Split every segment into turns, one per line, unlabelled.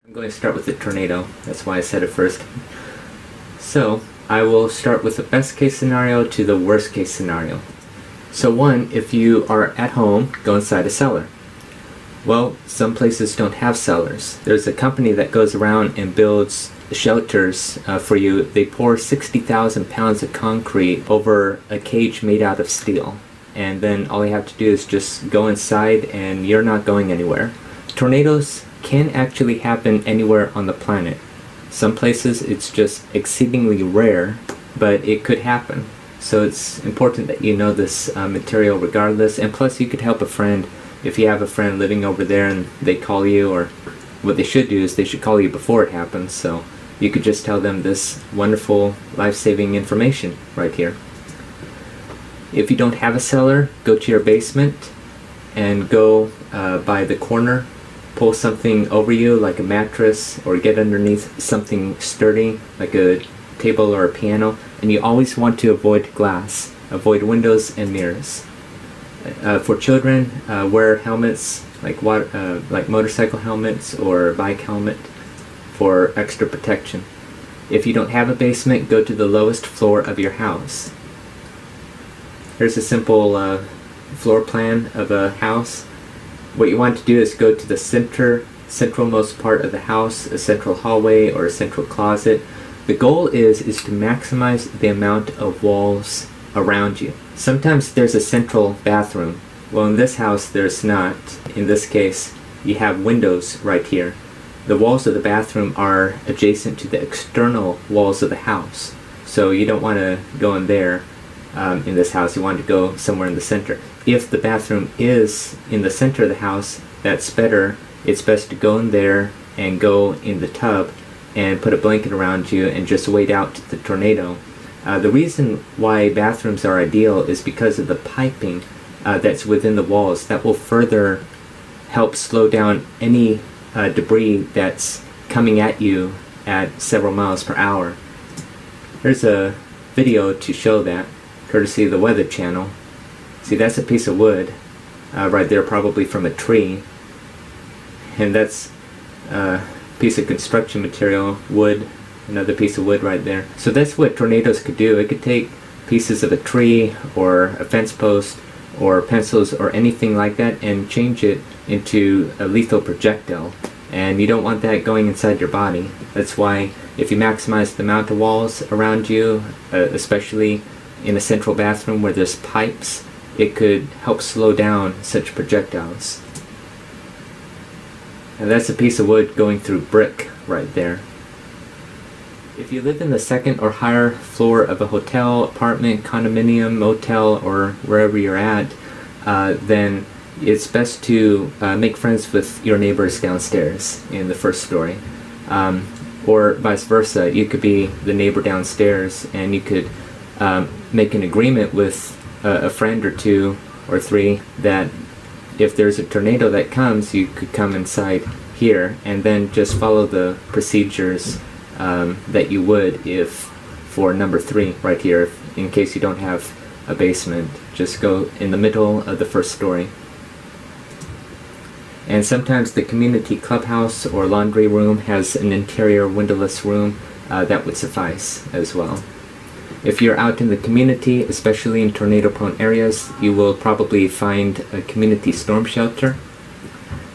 I'm going to start with the tornado. That's why I said it first. So I will start with the best case scenario to the worst case scenario. So one, if you are at home, go inside a cellar. Well, some places don't have cellars. There's a company that goes around and builds shelters for you. They pour 60,000 pounds of concrete over a cage made out of steel. And then all you have to do is just go inside and you're not going anywhere. Tornadoes can actually happen anywhere on the planet. Some places it's just exceedingly rare, but it could happen. So it's important that you know this material regardless, and plus you could help a friend. If you have a friend living over there and they call you, or what they should do is they should call you before it happens, so you could just tell them this wonderful life-saving information right here. If you don't have a cellar, go to your basement and go by the corner, pull something over you like a mattress, or get underneath something sturdy like a table or a piano, and you always want to avoid glass. Avoid windows and mirrors. For children, wear helmets like motorcycle helmets or bike helmet for extra protection. If you don't have a basement, go to the lowest floor of your house. Here's a simple floor plan of a house. What you want to do is go to the centralmost part of the house, a central hallway or a central closet. The goal is to maximize the amount of walls around you. Sometimes there's a central bathroom. Well, in this house there's not. In this case, you have windows right here. The walls of the bathroom are adjacent to the external walls of the house. So you don't want to go in there in this house. You want to go somewhere in the center. If the bathroom is in the center of the house, that's better. It's best to go in there and go in the tub and put a blanket around you and just wait out the tornado. The reason why bathrooms are ideal is because of the piping that's within the walls. That will further help slow down any debris that's coming at you at several miles per hour. Here's a video to show that, courtesy of the Weather Channel. See, that's a piece of wood right there, probably from a tree. And that's a piece of construction material, wood, another piece of wood right there. So that's what tornadoes could do. It could take pieces of a tree or a fence post or pencils or anything like that and change it into a lethal projectile. And you don't want that going inside your body. That's why if you maximize the amount of walls around you, especially in a central bathroom where there's pipes, it could help slow down such projectiles. And that's a piece of wood going through brick right there. If you live in the second or higher floor of a hotel, apartment, condominium, motel, or wherever you're at, then it's best to make friends with your neighbors downstairs in the first story. Or vice versa, you could be the neighbor downstairs and you could make an agreement with a friend or two or three that if there's a tornado that comes, you could come inside here and then just follow the procedures that you would if for number 3 right here, in case you don't have a basement. Just go in the middle of the first story. And sometimes the community clubhouse or laundry room has an interior windowless room that would suffice as well. If you're out in the community, especially in tornado-prone areas, you will probably find a community storm shelter.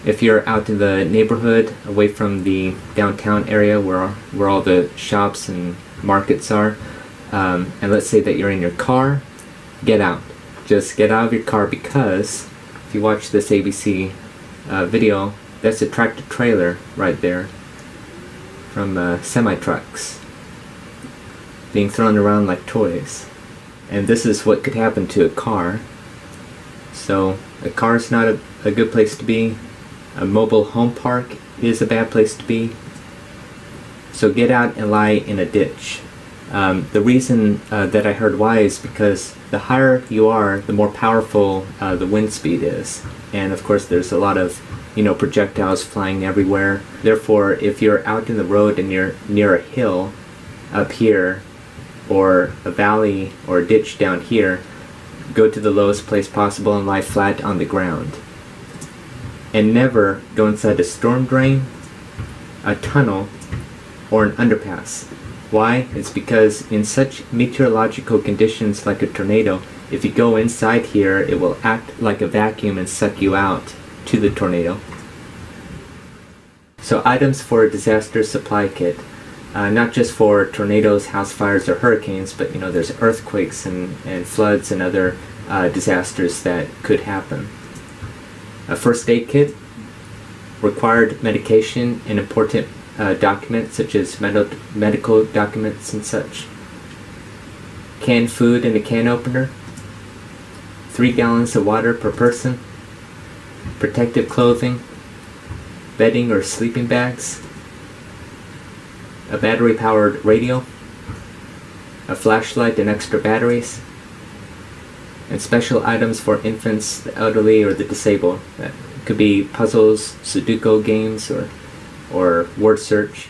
If you're out in the neighborhood, away from the downtown area where all the shops and markets are, and let's say that you're in your car, get out. Just get out of your car, because if you watch this ABC video, that's a tractor trailer right there from semi-trucks being thrown around like toys. And this is what could happen to a car. So a car is not a good place to be. A mobile home park is a bad place to be. So get out and lie in a ditch. The reason that I heard why is because the higher you are, the more powerful the wind speed is. And of course there's a lot of projectiles flying everywhere. Therefore, if you're out in the road and you're near a hill up here, or a valley or a ditch down here, go to the lowest place possible and lie flat on the ground. And never go inside a storm drain a tunnel, or an underpass. Why? It's because in such meteorological conditions like a tornado, if you go inside here, it will act like a vacuum and suck you out to the tornado. So items for a disaster supply kit. Not just for tornadoes, house fires, or hurricanes, but there's earthquakes and floods and other disasters that could happen. A first aid kit, required medication and important documents such as medical documents and such. Canned food and a can opener. 3 gallons of water per person. Protective clothing. Bedding or sleeping bags. A battery-powered radio. A flashlight and extra batteries. And special items for infants, the elderly, or the disabled. That could be puzzles, Sudoku games, or word search.